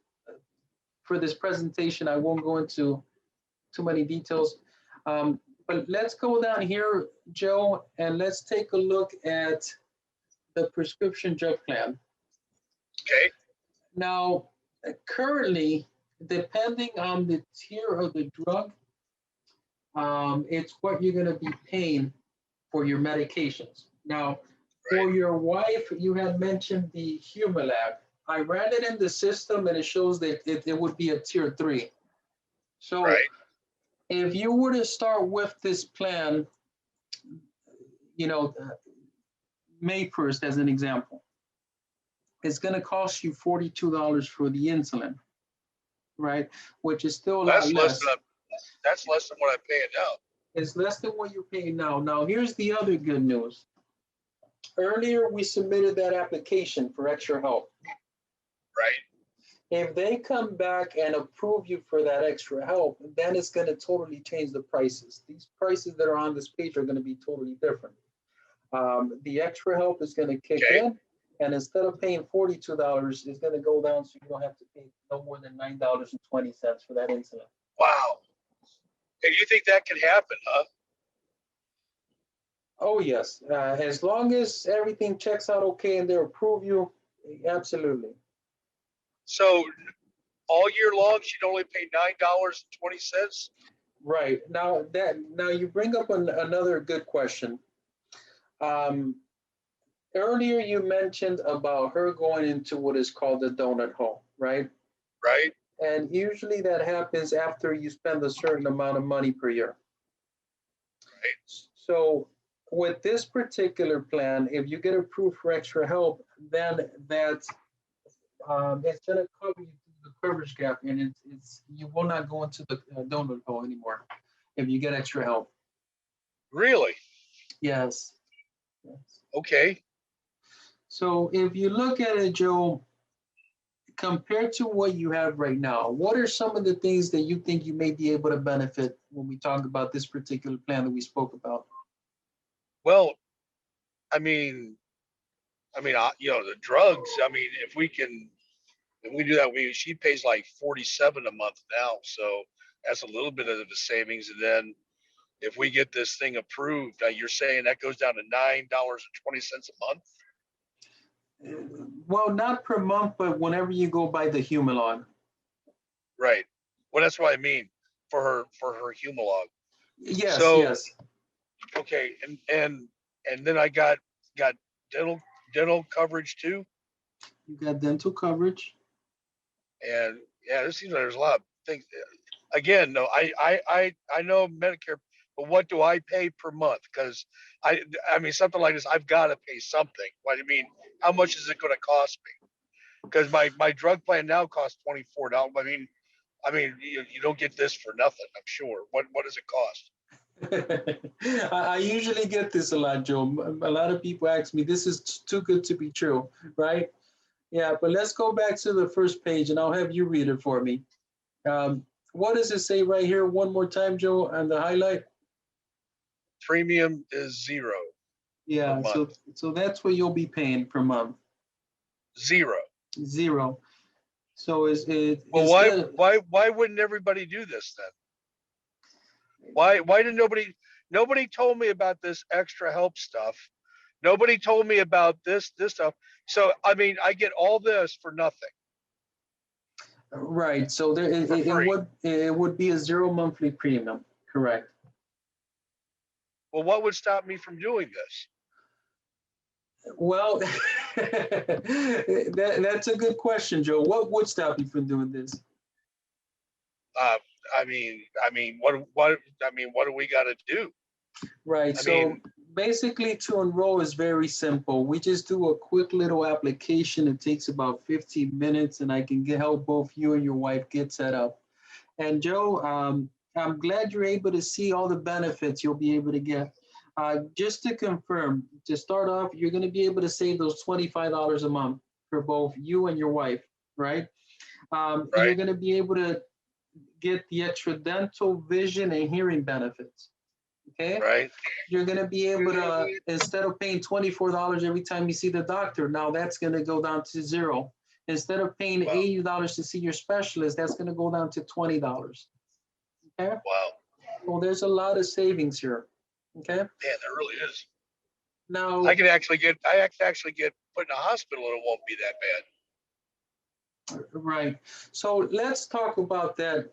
for this presentation, I won't go into too many details. But let's go down here, Joe, and let's take a look at the prescription drug plan. Okay. Now, currently, depending on the tier of the drug, it's what you're going to be paying for your medications. Now, Right. for your wife, you had mentioned the Humalab. I ran it in the system and it shows that it would be a tier 3. So Right. if you were to start with this plan, you know, May 1st as an example, it's going to cost you $42 for the insulin, right? Which is still a lot less. That's less than what I'm paying now. It's less than what you're paying now. Now, here's the other good news. Earlier, we submitted that application for extra help. Right. If they come back and approve you for that extra help, then it's going to totally change the prices. These prices that are on this page are going to be totally different. The extra help is going to kick Okay. in, and instead of paying $42, it's going to go down so you don't have to pay no more than $9.20 for that insulin. Wow. And you think that can happen, huh? Oh, yes. As long as everything checks out okay and they approve you, absolutely. So all year long, she'd only pay $9.20. Right. Now you bring up another good question. Um, Earlier you mentioned about her going into what is called the donut hole, right? Right. And usually that happens after you spend a certain amount of money per year. Right. So with this particular plan, if you get approved for extra help, then it's going to cover you through the coverage gap, and it's you will not go into the donut hole anymore if you get extra help. Really? Yes. Yes. Okay. So if you look at it, Joe, compared to what you have right now, what are some of the things that you think you may be able to benefit when we talk about this particular plan that we spoke about? Well, I mean, the drugs. I mean, if we do that, she pays like 47 a month now, so that's a little bit of a savings. And then if we get this thing approved, you're saying that goes down to $9.20 a month. Well, not per month, but whenever you go by the Humalog. Right. Well, that's what I mean for her Humalog. Yes, So yes. okay, and then I got dental dental coverage too. You got dental coverage. And yeah, this seems like there's a lot of things. Again, no, I know Medicare, but what do I pay per month? Because I mean something like this, I've got to pay something. What I mean, how much is it going to cost me? Because my drug plan now costs $24. I mean you don't get this for nothing. I'm sure. What does it cost? I usually get this a lot, Joe. A lot of people ask me, this is too good to be true, right? Yeah, but let's go back to the first page and I'll have you read it for me. What does it say right here? One more time, Joe, on the highlight. Premium is $0 per Yeah, month. so that's what you'll be paying per month. $0. 0. So is it Well, instead? why wouldn't everybody do this then? Why did nobody told me about this extra help stuff? Nobody told me about this stuff. So I mean, I get all this for nothing, Right. So there for free. it would be a 0 monthly premium. Correct. Well, what would stop me from doing this? Well, that's a good question, Joe. What would stop you from doing this? Uh, what do we got to do? Right. I So mean, basically, to enroll is very simple. We just do a quick little application. It takes about 15 minutes, and I can help both you and your wife get set up. And Joe, I'm glad you're able to see all the benefits you'll be able to get. Just to confirm, to start off, you're going to be able to save those $25 a month for both you and your wife, right? You're right, going to be able to get the extra dental, vision, and hearing benefits. Okay. Right. You're going to be able to, instead of paying $24 every time you see the doctor, now that's going to go down to zero. Instead of paying Wow. $80 to see your specialist, that's going to go down to $20. Okay. Wow. Well, there's a lot of savings here. Okay. Man, there really is. Now, I can actually get put in a hospital and it won't be that bad. right. So let's talk about that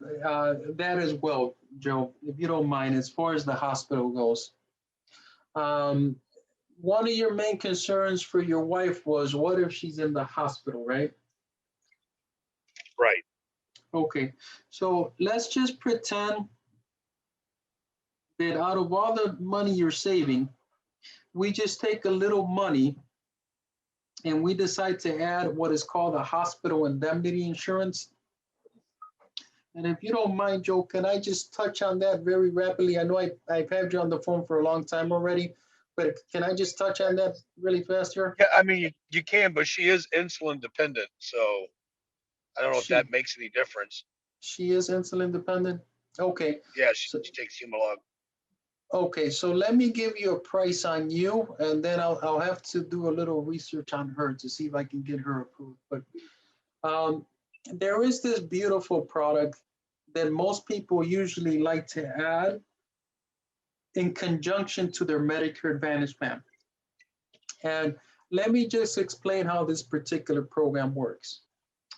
as well, Joe, if you don't mind, as far as the hospital goes. Um, one of your main concerns for your wife was, what if she's in the hospital, right? Right. Okay. So let's just pretend that out of all the money you're saving, we just take a little money and we decide to add what is called a hospital indemnity insurance. And if you don't mind, Joe, can I just touch on that very rapidly? I know I've had you on the phone for a long time already, but can I just touch on that really fast here? Yeah, I mean you can, but she is insulin dependent, so I don't know if She that makes any difference. she is insulin dependent. Okay. Yeah, So she takes Humalog. okay, so let me give you a price on you, and then I'll have to do a little research on her to see if I can get her approved. But um, there is this beautiful product that most people usually like to add in conjunction to their Medicare Advantage plan. And let me just explain how this particular program works.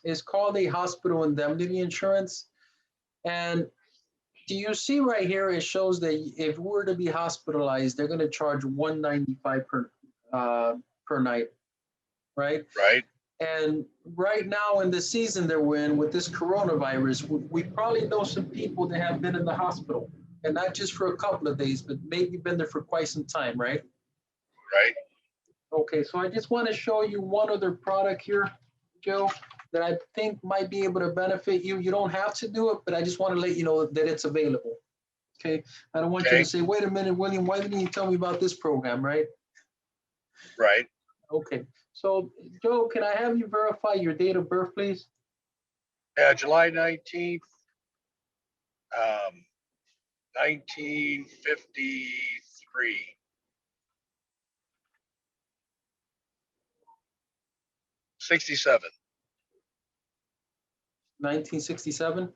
It's called a hospital indemnity insurance. And do you see right here, it shows that if we were to be hospitalized, they're going to charge $195 per night, right? Right. And right now in the season that we're in with this coronavirus, we probably know some people that have been in the hospital, and not just for a couple of days, but maybe been there for quite some time, right? Right. Okay, so I just want to show you one other product here, Joe, that I think might be able to benefit you. You don't have to do it, but I just want to let you know that it's available. Okay, I don't want you to Okay. say, wait a minute, William, why didn't you tell me about this program, right? Right. Okay, so Joe, can I have you verify your date of birth, please? July 19th, 1953. 67. 1967?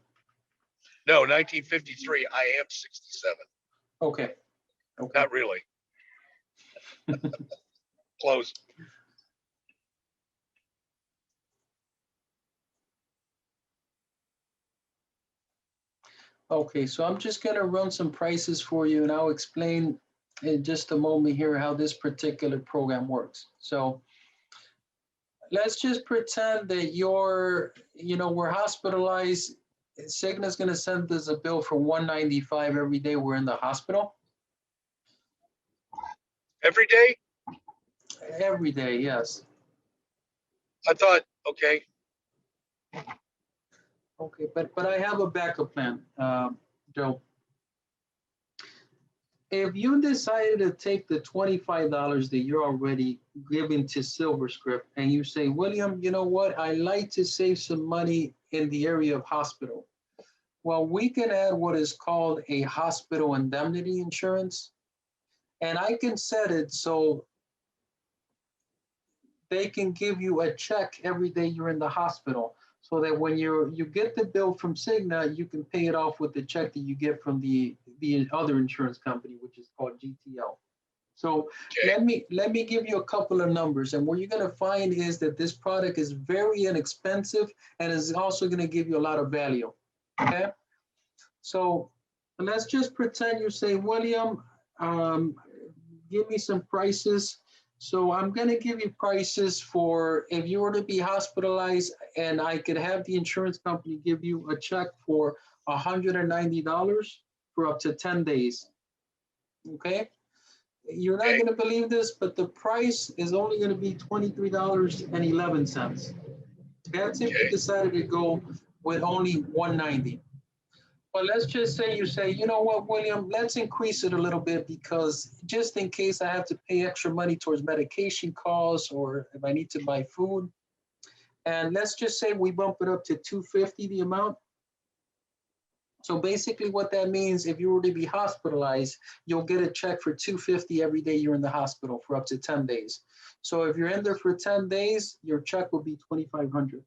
No, 1953. I am 67. Okay, okay. Not really. Close. Okay, so I'm just gonna run some prices for you and I'll explain in just a moment here how this particular program works. So let's just pretend that we're hospitalized. Cigna's gonna send us a bill for $195 every day we're in the hospital. Every day? Every day, yes. I thought, okay. Okay, but I have a backup plan, Joe. If you decided to take the $25 that you're already giving to SilverScript and you say, William, you know what? I like to save some money in the area of hospital. Well, we can add what is called a hospital indemnity insurance. And I can set it so they can give you a check every day you're in the hospital, so that when you get the bill from Cigna, you can pay it off with the check that you get from the other insurance company, which is called GTL. So Okay. let me give you a couple of numbers, and what you're going to find is that this product is very inexpensive and is also going to give you a lot of value. Okay, so let's just pretend you say, William, give me some prices. So I'm going to give you prices for if you were to be hospitalized and I could have the insurance company give you a check for $190 for up to 10 days. Okay. You're not Okay. going to believe this, but the price is only going to be $23.11. That's if you Okay. decided to go with only 190. But let's just say you say, you know what, William, let's increase it a little bit because just in case I have to pay extra money towards medication costs or if I need to buy food. And let's just say we bump it up to 250 the amount. So basically what that means, if you were to be hospitalized, you'll get a check for $250 every day you're in the hospital for up to 10 days. So if you're in there for 10 days, your check will be $2,500.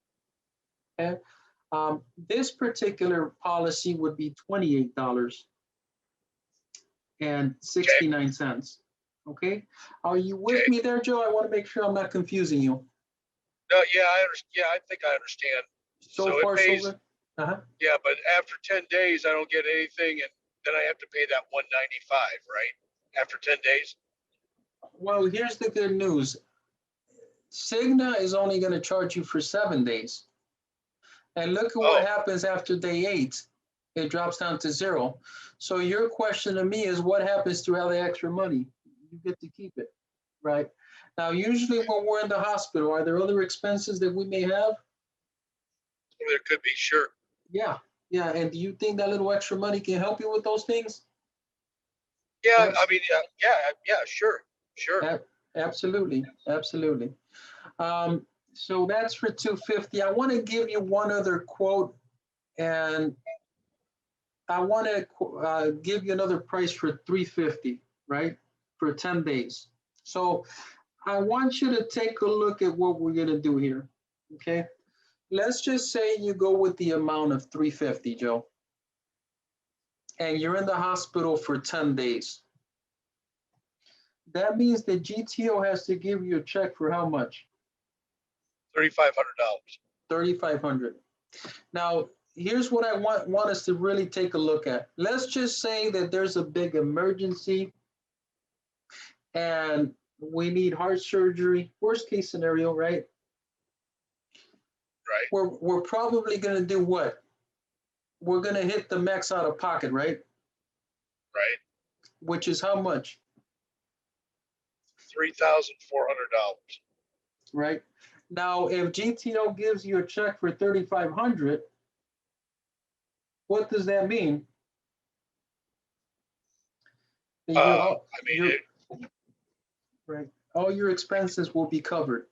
Okay. This particular policy would be Okay. $28.69. Okay. Are you with Okay. me there, Joe? I want to make sure I'm not confusing you. No, yeah, I understand. Yeah, I think I understand. So So it far, so pays, good. Uh-huh. yeah, but after 10 days, I don't get anything, and then I have to pay that 195, right? After 10 days. Well, here's the good news. Cigna is only going to charge you for 7 days. And look at what Oh, happens after day 8. It drops down to 0. So your question to me is what happens to all the extra money? You get to keep it, right? Now, usually when we're in the hospital, are there other expenses that we may have? there could be, sure. Yeah, yeah. And do you think that little extra money can help you with those things? Yeah, I Abs- mean, yeah, sure, sure. Absolutely, absolutely. So that's for 250. I want to give you one other quote, and I want to give you another price for 350, right? For 10 days. So I want you to take a look at what we're going to do here. Okay. Let's just say you go with the amount of 350, Joe, and you're in the hospital for 10 days. That means the GTO has to give you a check for how much? $3,500. 3,500. Now, here's what I want us to really take a look at. Let's just say that there's a big emergency and we need heart surgery. Worst case scenario, right? Right, We're probably going to do what? We're going to hit the max out of pocket, right? right. Which is how much, $3,400. right? Now, if GTO gives you a check for 3,500, what does that mean? That I mean, right. All your expenses will be covered.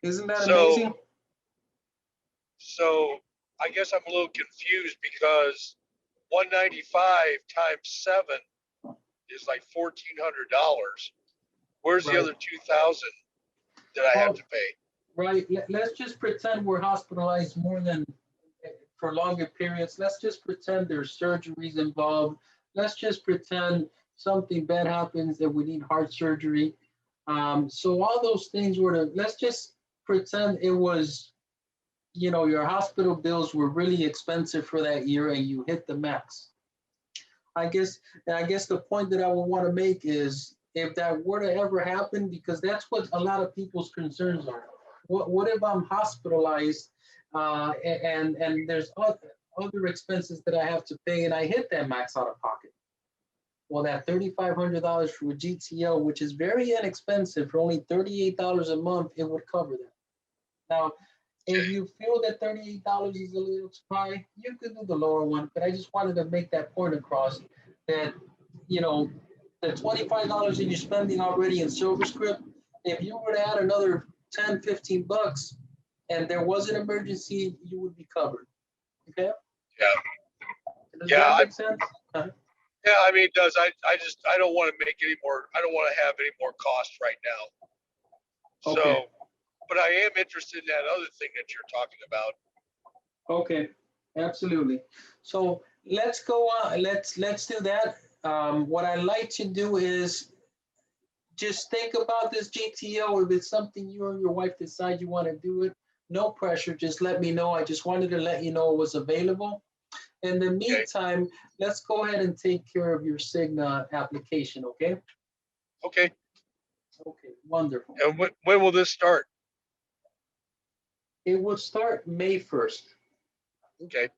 Isn't that so, amazing? so I guess I'm a little confused because 195 times 7 is like $1,400. Where's the Right. other 2,000 that I have Well, to pay? right. Let's just pretend we're hospitalized more than for longer periods. Let's just pretend there's surgeries involved. Let's just pretend something bad happens that we need heart surgery. So all those things were to, let's just pretend it was, your hospital bills were really expensive for that year and you hit the max. I guess, I guess the point that I would want to make is if that were to ever happen, because that's what a lot of people's concerns are. What if I'm hospitalized and there's other expenses that I have to pay and I hit that max out of pocket? Well, that $3,500 for a GTO, which is very inexpensive, for only $38 a month, it would cover that. Now, if Okay. you feel that $38 is a little too high, you could do the lower one. But I just wanted to make that point across that, you know, the $25 that you're spending already in SilverScript, if you were to add another 10, $15 and there was an emergency, you would be covered. Okay? Yeah. Does Yeah. that make sense? Yeah. I mean, it does. I don't want to make any more, I don't want to have any more costs right now. Okay. So, but I am interested in that other thing that you're talking about. Okay. Absolutely. So let's go on. Let's do that. What I like to do is just think about this GTO. If it's something you and your wife decide you want to do it, no pressure. Just let me know. I just wanted to let you know it was available. In the Okay. meantime, let's go ahead and take care of your Cigna application, okay? Okay. Okay, wonderful. And when will this start? It will start May 1st. Okay.